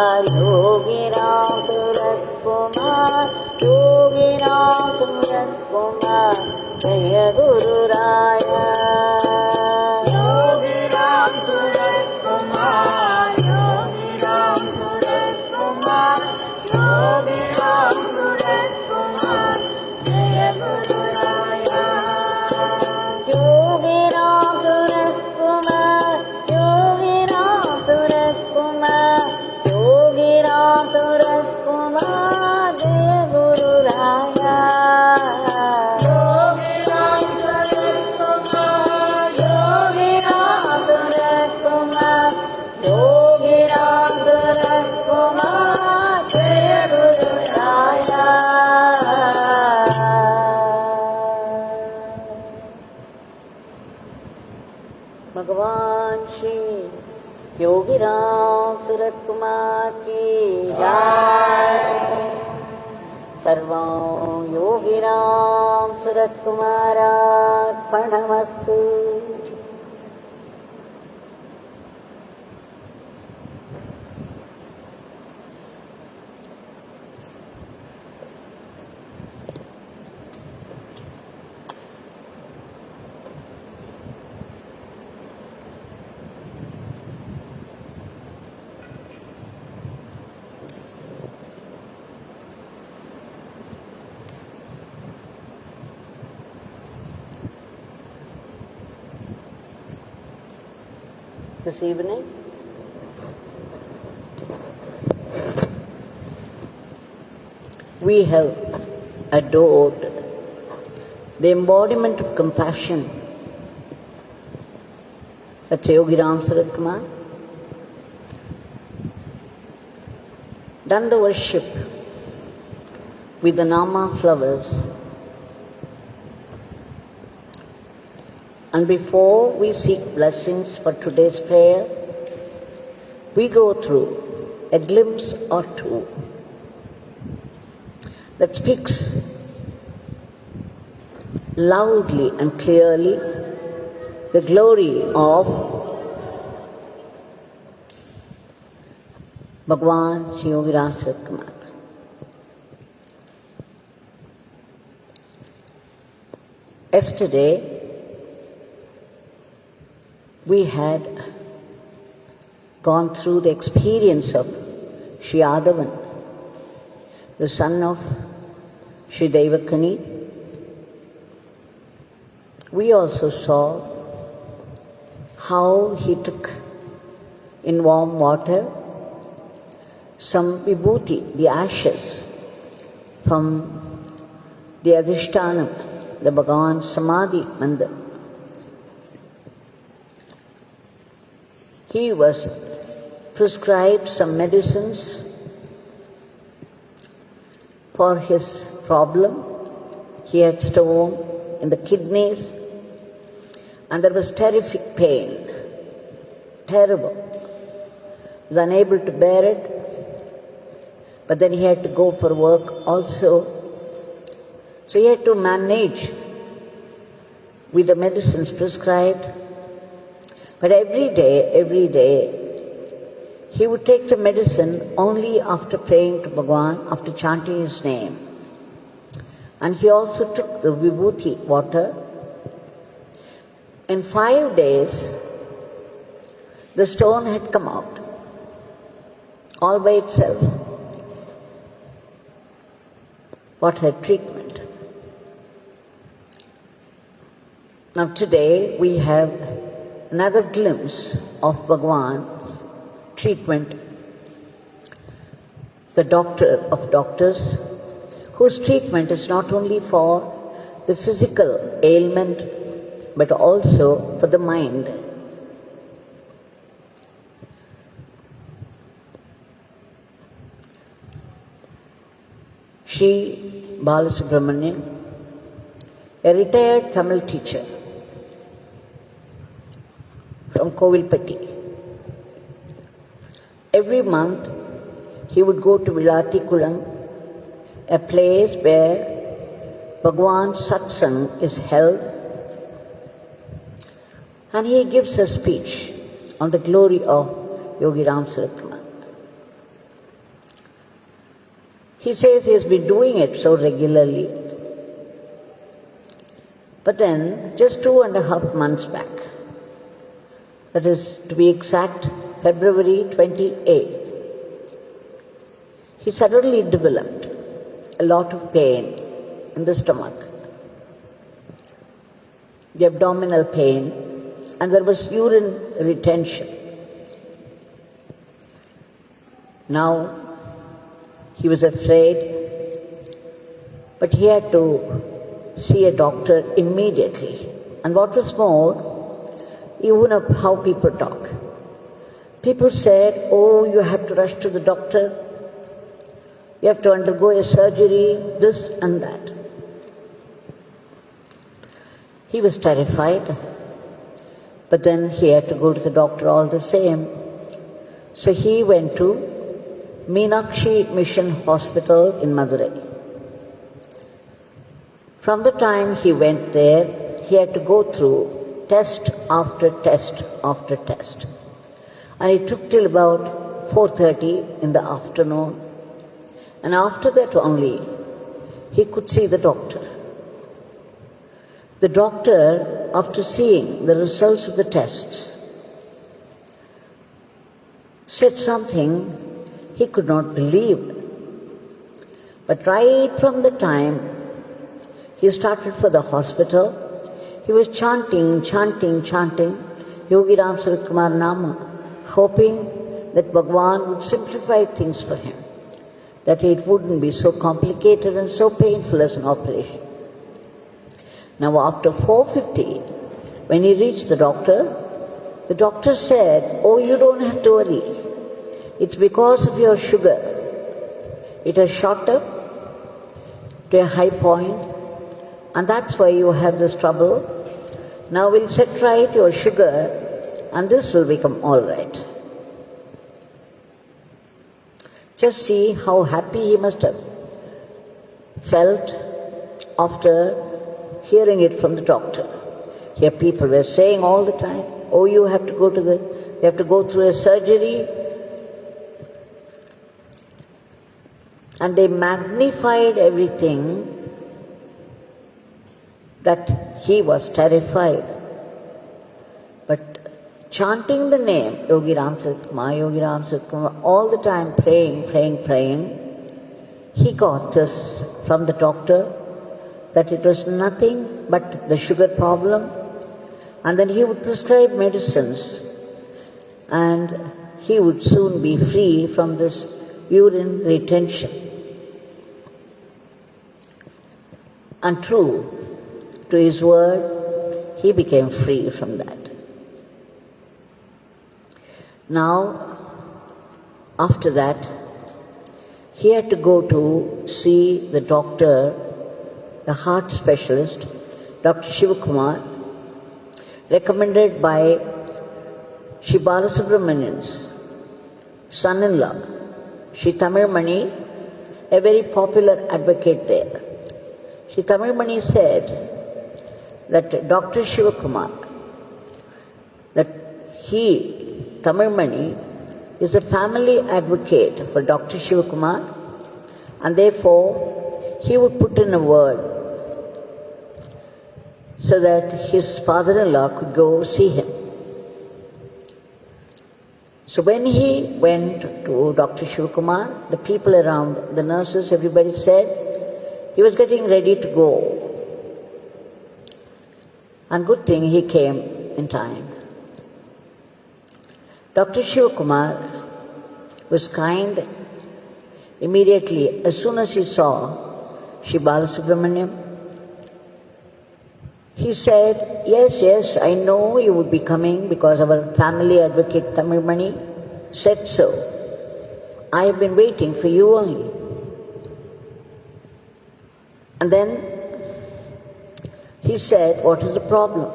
Yogi Ramsuratkumar, Yogi Ramsuratkumar, Jaya Guru Raya. Yogi Ramsuratkumar, Yogi Ramsuratkumar, Yogi Ramsuratkumar, Jaya Guru Raya. Yogi Ramsuratkumar, Yogi Ramsuratkumar, Yogi Ramsuratkumar, Jaya Guru Raya. Yogi Ramsuratkumar, Yogi Ramsuratkumar, Yogi Ramsuratkumar, Jaya Guru Raya. Bhagwan Shri Yogi Ramsuratkumar ki jai. Sarvam Yogi Ramsuratkumar arpanamastu. This evening, we have adored the embodiment of compassion, that's Yogi Ramsuratkumar, done the worship with the Nama flowers. And before we seek blessings for today's prayer, we go through a glimpse or two that speaks loudly and clearly the glory of Bhagwan Shri Yogi Ramsuratkumar. Yesterday, we had gone through the experience of Shri Adavan, the son of Shri Devakani. We also saw how he took in warm water some vibhuti, the ashes from the Adhishtanam, the Bhagwan Samadhi Mandir. He was prescribed some medicines for his problem. He had stone in the kidneys and there was terrific pain, terrible. He was unable to bear it, but then he had to go for work also. So he had to manage with the medicines prescribed. But every day, he would take the medicine only after praying to Bhagwan, after chanting his name. And he also took the vibhuti water. In 5 days, the stone had come out, all by itself. What a treatment. Now today, we have another glimpse of Bhagwan's treatment, the doctor of doctors, whose treatment is not only for the physical ailment, but also for the mind. Shri Balasubramaniam, a retired Tamil teacher from Kovilpatti. Every month he would go to Vilathikulam, a place where Bhagwan's Satsangs is held, and he gives a speech on the glory of Yogi Ramsuratkumar. He says he has been doing it so regularly. But then, just 2.5 months back, that is to be exact, February 28th, he suddenly developed a lot of pain in the stomach, the abdominal pain, and there was urine retention. Now, he was afraid, but he had to see a doctor immediately. And what was more, even of how people talk. People said, oh, you have to rush to the doctor, you have to undergo a surgery, this and that. He was terrified, but then he had to go to the doctor all the same. So he went to Meenakshi Mission Hospital in Madurai. From the time he went there, he had to go through test after test after test. And it took till about 4:30 in the afternoon. And after that only, he could see the doctor. The doctor, after seeing the results of the tests, said something he could not believe. But right from the time he started for the hospital, he was chanting Yogi Ramsuratkumar Nama, hoping that Bhagwan would simplify things for him, that it wouldn't be so complicated and so painful as an operation. Now after 4:50, when he reached the doctor said, oh, you don't have to worry. It's because of your sugar. It has shot up to a high point, and that's why you have this trouble. Now we'll set right your sugar, and this will become all right. Just see how happy he must have felt after hearing it from the doctor. Here people were saying all the time, oh, you have to go through a surgery. And they magnified everything, that he was terrified. But chanting the name, Yogi Ramsuratkumar, all the time praying, he got this from the doctor, that it was nothing but the sugar problem, and then he would prescribe medicines, and he would soon be free from this urine retention. And true to his word, he became free from that. Now, after that, he had to go to see the doctor, the heart specialist, Dr. Shivakumar, recommended by Shri Balasubramaniam's son-in-law, Shri Tamilmani, a very popular advocate there. Shri Tamilmani said that Dr. Shivakumar, that he, Tamilmani, is a family advocate for Dr. Shivakumar, and therefore he would put in a word so that his father-in-law could go see him. So when he went to Dr. Shivakumar, the people around, the nurses, everybody said he was getting ready to go. And good thing he came in time. Dr. Shivakumar was kind. Immediately, as soon as he saw Shri Balasubramaniam, he said, yes, I know you would be coming because our family advocate Tamilmani said so. I have been waiting for you only. And then he said, what is the problem?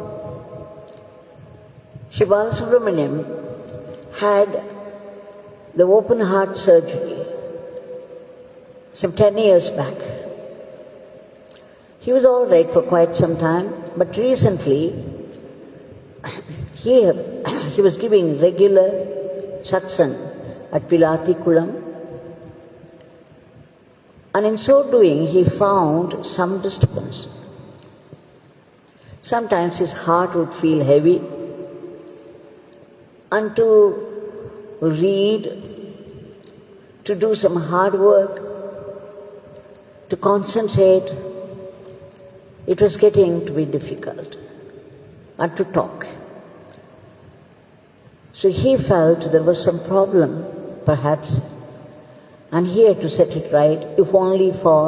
Shri Balasubramaniam had the open heart surgery some 10 years back. He was all right for quite some time, but recently he was giving regular satsang at Vilathikulam, And in so doing, he found some disturbance. Sometimes his heart would feel heavy, and to read, to do some hard work, to concentrate, it was getting to be difficult, and to talk. So he felt there was some problem, perhaps, and he had to set it right, if only for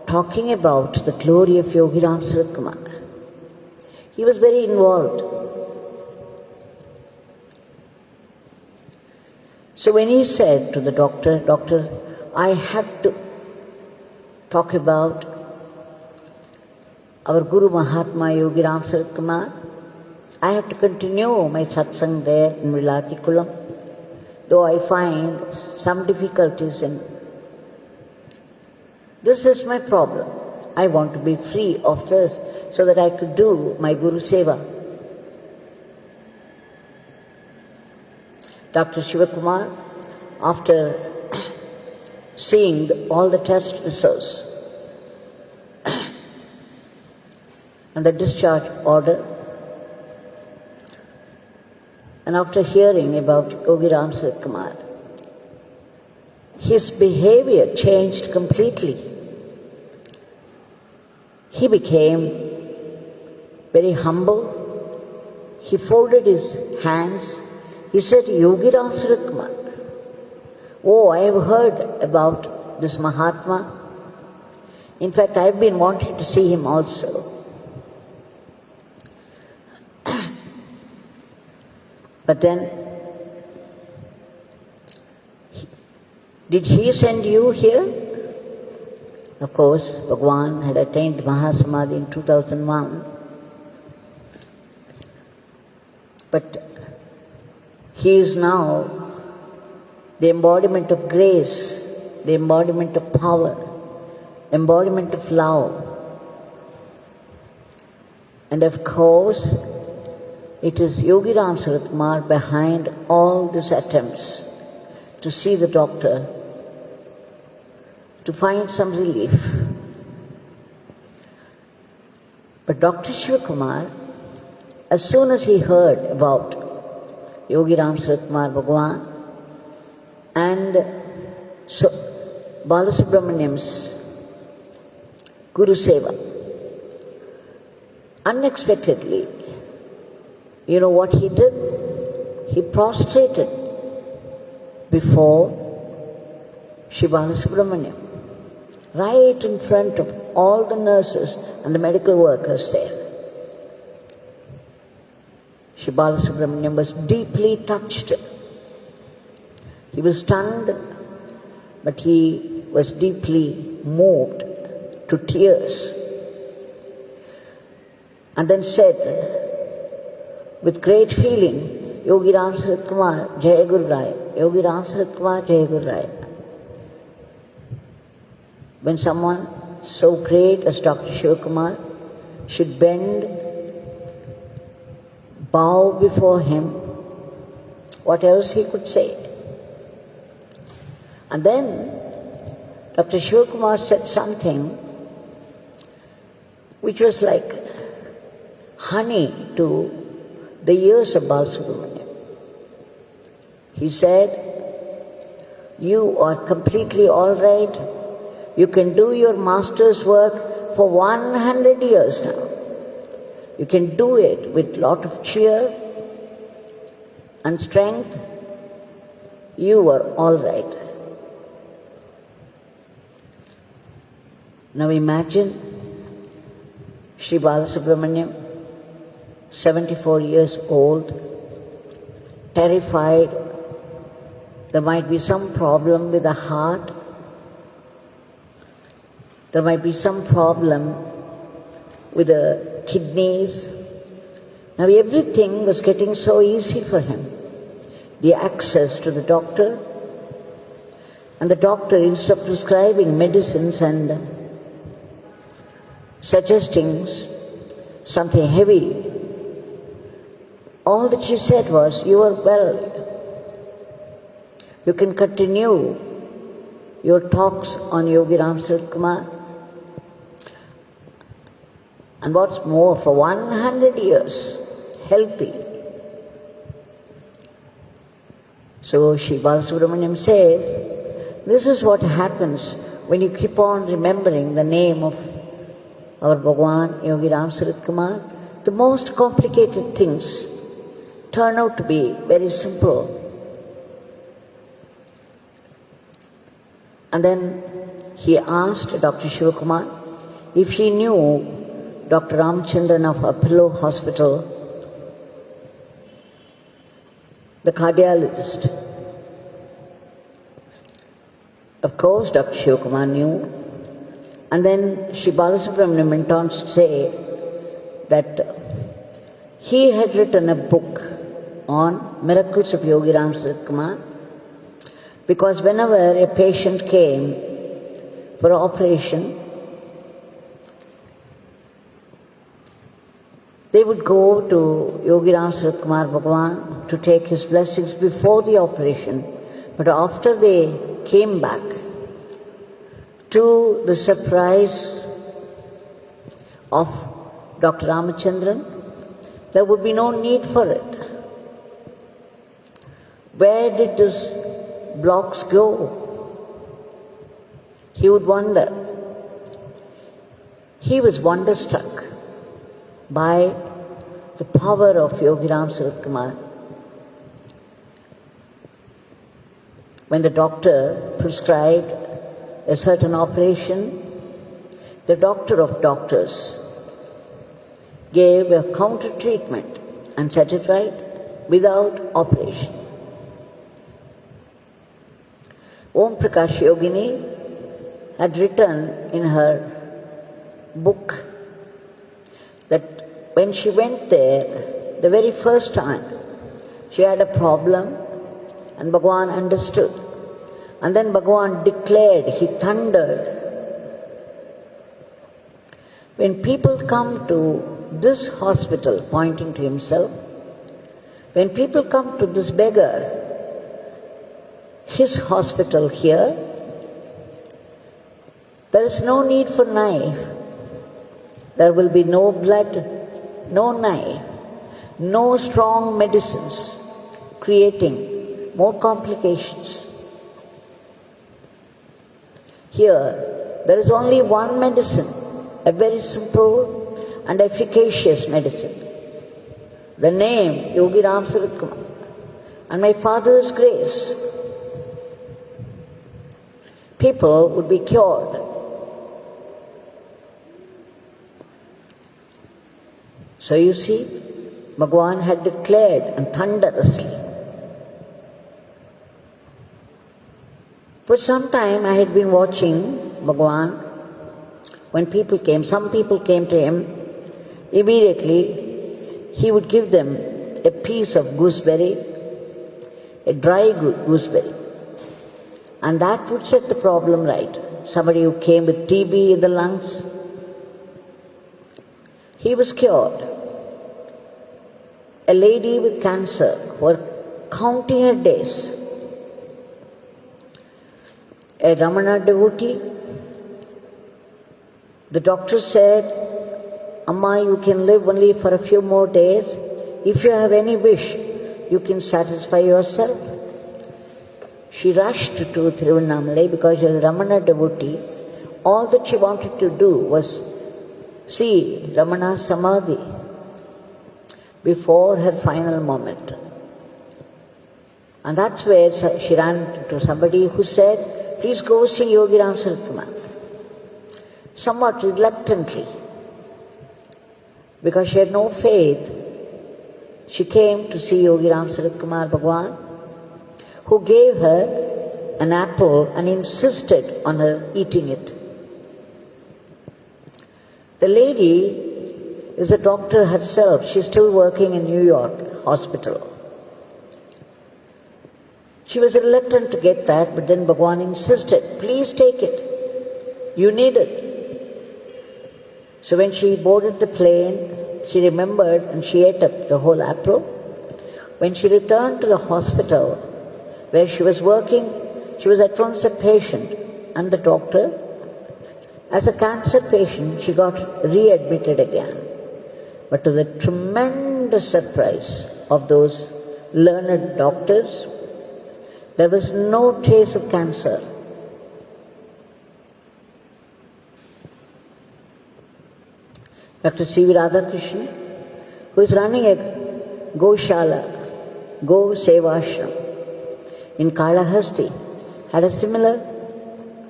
talking about the glory of Yogi Ramsuratkumar. He was very involved. So when he said to the doctor, "Doctor, I have to talk about our Guru Mahatma Yogi Ramsuratkumar. I have to continue my satsang there in Vilathikulam, though I find some difficulties in. This is my problem. I want to be free of this so that I could do my Guru Seva." Dr. Shivakumar, after seeing all the test results and the discharge order, and after hearing about Yogi Ramsuratkumar, his behavior changed completely. He became very humble. He folded his hands. He said, "Yogi Ramsuratkumar, oh, I have heard about this Mahatma. In fact, I have been wanting to see him also. But then, did he send you here?" Of course, Bhagwan had attained Mahasamadhi in 2001. But he is now the embodiment of grace, the embodiment of power, embodiment of love. And of course, it is Yogi Ramsuratkumar behind all these attempts to see the doctor, to find some relief. But Dr. Shivakumar, as soon as he heard about Yogi Ramsuratkumar Bhagwan and so Balasubramaniam's Guru Seva, unexpectedly, you know what he did? He prostrated before Shri Balasubramaniam, right in front of all the nurses and the medical workers there. Shri Balasubramaniam was deeply touched. He was stunned, but he was deeply moved to tears. And then said, with great feeling, "Yogi Ramsuratkumar, Jai Guru Rai, Yogi Ramsuratkumar, Jai Guru Rai." When someone so great as Dr. Shivakumar should bend, bow before him, what else he could say? And then Dr. Shivakumar said something which was like honey to the ears of Balasubramaniam. He said, "You are completely all right. You can do your master's work for 100 years now. You can do it with lot of cheer and strength. You are all right." Now imagine Shri Balasubramaniam, 74 years old, terrified. There might be some problem with the heart. There might be some problem with the kidneys. Now everything was getting so easy for him. The access to the doctor, and the doctor, instead of prescribing medicines and suggesting something heavy, all that she said was, "You are well. You can continue your talks on Yogi Ramsuratkumar. And what's more, for 100 years, healthy. So Shri Balasubramaniam says, this is what happens when you keep on remembering the name of our Bhagwan, Yogi Ramsuratkumar. The most complicated things turn out to be very simple. And then he asked Dr. Shivakumar if he knew Dr. Ramachandran of Apollo Hospital, the cardiologist. Of course, Dr. Shivakumar knew. And then Shri Balasubramaniam went on to say that he had written a book on miracles of Yogi Ramsuratkumar, because whenever a patient came for operation, they would go to Yogi Ramsuratkumar Bhagwan to take his blessings before the operation. But after they came back, to the surprise of Dr. Ramachandran, there would be no need for it. Where did those blocks go? He would wonder. He was wonderstruck by the power of Yogi Ramsuratkumar. When the doctor prescribed a certain operation, the doctor of doctors gave a counter treatment and set it right without operation. Om Prakash Yogini had written in her book that when she went there, the very first time, she had a problem and Bhagwan understood. And then Bhagwan declared, he thundered, when people come to this hospital, pointing to himself, when people come to this beggar, his hospital here, there is no need for knife. There will be no blood, no knife, no strong medicines creating more complications. Here, there is only one medicine, a very simple and efficacious medicine. The name, Yogi Ramsuratkumar, and my Father's grace. People would be cured. So you see, Bhagwan had declared and thunderously. For some time I had been watching Bhagwan. When people came, some people came to him, immediately he would give them a piece of gooseberry, a dry gooseberry, and that would set the problem right. Somebody who came with TB in the lungs, he was cured. A lady with cancer who was counting her days, a Ramana devotee, the doctor said, Amma, you can live only for a few more days. If you have any wish, you can satisfy yourself. She rushed to Tiruvannamalai because she was a Ramana devotee. All that she wanted to do was see Ramana's Samadhi before her final moment. And that's where she ran to somebody who said, please go see Yogi Ramsuratkumar. Somewhat reluctantly, because she had no faith, she came to see Yogi Ramsuratkumar Bhagwan, who gave her an apple and insisted on her eating it. The lady is a doctor herself. She's still working in New York hospital. She was reluctant to get that, but then Bhagwan insisted, please take it. You need it. So when she boarded the plane, she remembered and she ate up the whole apple. When she returned to the hospital where she was working, she was at once a patient. and the doctor. As a cancer patient, she got readmitted again. But to the tremendous surprise of those learned doctors, there was no trace of cancer. Dr. C. V. Radhakrishnan, who is running a Go Seva Ashram in Kalahasti, had a similar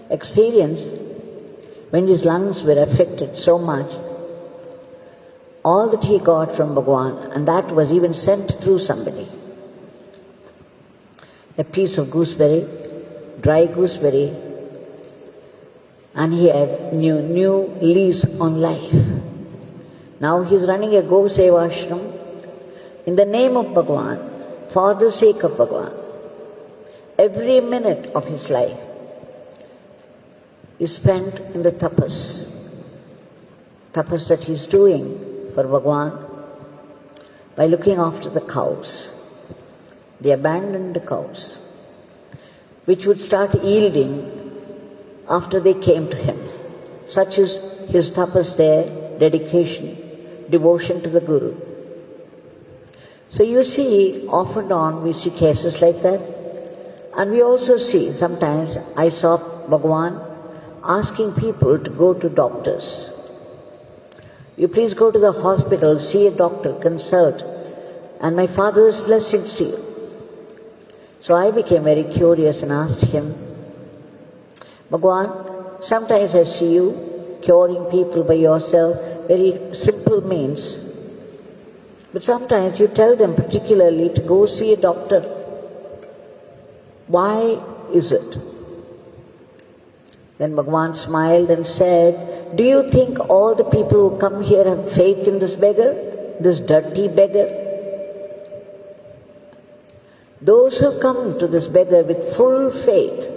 experience when his lungs were affected so much. All that he got from Bhagwan, and that was even sent through somebody, a piece of gooseberry, dry gooseberry, and he had new lease on life. Now he is running a Go Seva Ashram in the name of Bhagwan, for the sake of Bhagwan. Every minute of his life is spent in the tapas that he is doing for Bhagwan by looking after the cows, the abandoned cows, which would start yielding after they came to him. Such is his tapas there, dedication, devotion to the Guru. So you see, off and on we see cases like that, and we also see, sometimes I saw Bhagwan asking people to go to doctors. You please go to the hospital, see a doctor, consult, and my Father's blessings to you. So I became very curious and asked him, Bhagwan, sometimes I see you curing people by yourself, very simple means, but sometimes you tell them particularly to go see a doctor. Why is it? Then Bhagwan smiled and said, do you think all the people who come here have faith in this beggar, this dirty beggar? Those who come to this beggar with full faith,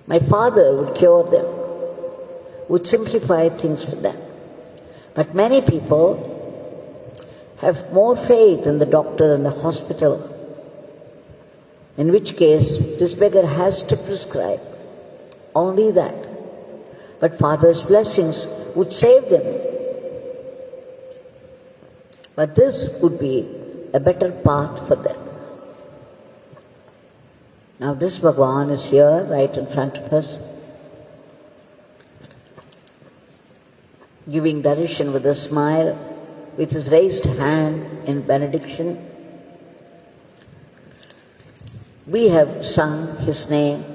my Father would cure them, would simplify things for them. But many people have more faith in the doctor and the hospital, in which case this beggar has to prescribe only that. But Father's blessings would save them. But this would be a better path for them. Now this Bhagwan is here, right in front of us, giving darshan with a smile, with his raised hand in benediction. We have sung his name,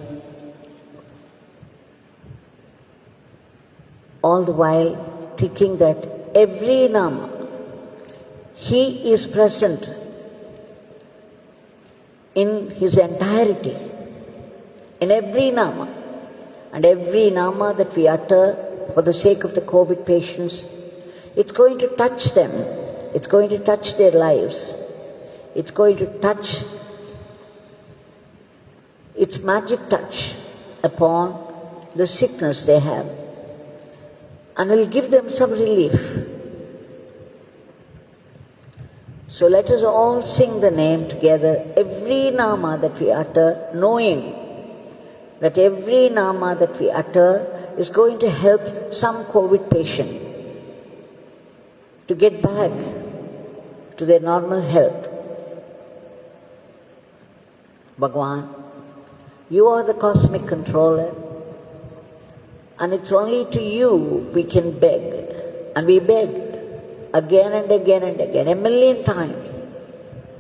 all the while thinking that every Nama, he is present in his entirety, in every Nama. And every Nama that we utter for the sake of the COVID patients, it's going to touch them. It's going to touch their lives. It's going to touch its magic touch upon the sickness they have, and will give them some relief. So let us all sing the name together, every Nama that we utter, knowing that every Nama that we utter is going to help some COVID patient to get back to their normal health. Bhagwan, you are the cosmic controller, and it's only to you we can beg. And we beg again and again and again, 1,000,000 times.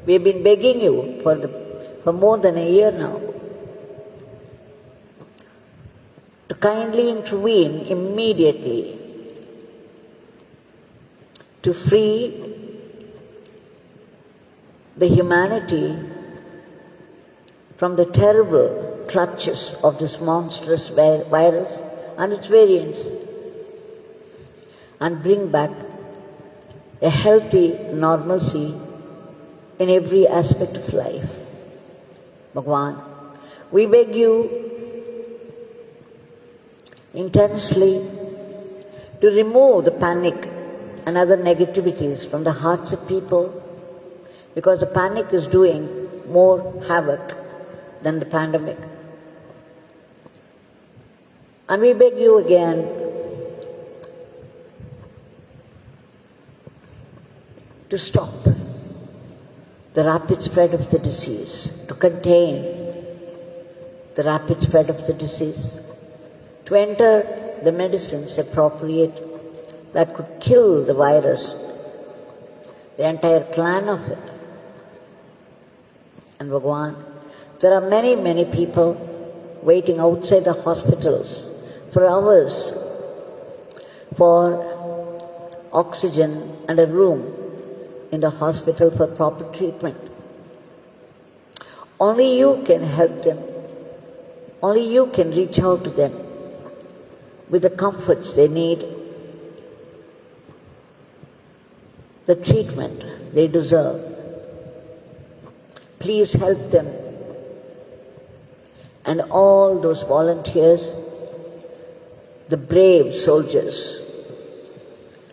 We have been begging you for more than a year now to kindly intervene immediately to free the humanity from the terrible clutches of this monstrous virus and its variants, and bring back a healthy normalcy in every aspect of life. Bhagwan, we beg you intensely to remove the panic and other negativities from the hearts of people, because the panic is doing more havoc than the pandemic. And we beg you again to stop the rapid spread of the disease, to contain the rapid spread of the disease, to enter the medicines appropriate that could kill the virus, the entire clan of it. And Bhagwan, there are many, many people waiting outside the hospitals for hours for oxygen and a room in the hospital for proper treatment. Only you can help them. Only you can reach out to them with the comforts they need, the treatment they deserve. Please help them. And all those volunteers, the brave soldiers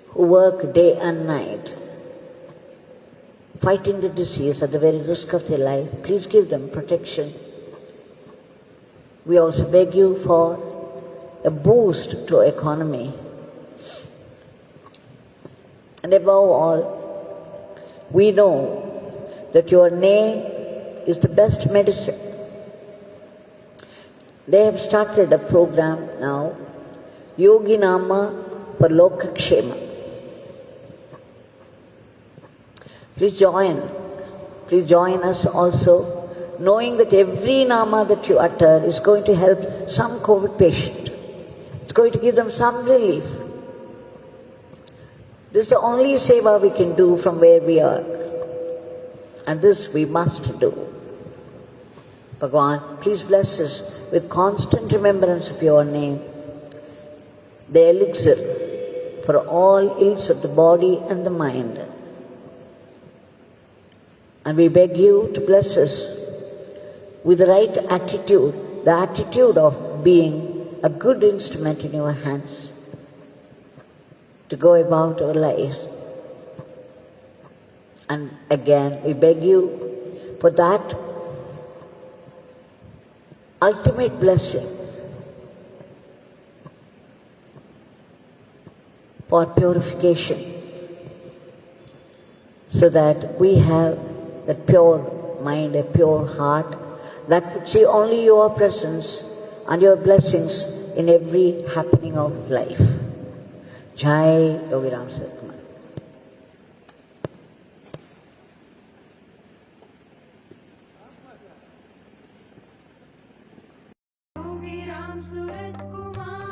who work day and night fighting the disease at the very risk of their life, please give them protection. We also beg you for a boost to economy. And above all, we know that your name is the best medicine. They have started a program now, Yogi Nama for Lokakshema. Please join us also, knowing that every Nama that you utter is going to help some COVID patient. It's going to give them some relief. This is the only seva we can do from where we are. And this we must do. Bhagwan, please bless us with constant remembrance of your name, the elixir for all ills of the body and the mind. And we beg you to bless us with the right attitude, the attitude of being a good instrument in your hands to go about our lives. And again, we beg you for that ultimate blessing, for purification, so that we have that pure mind, a pure heart, that would see only your presence and your blessings in every happening of life. Jai Yogi Ramsuratkumar. Yogi Ramsuratkumar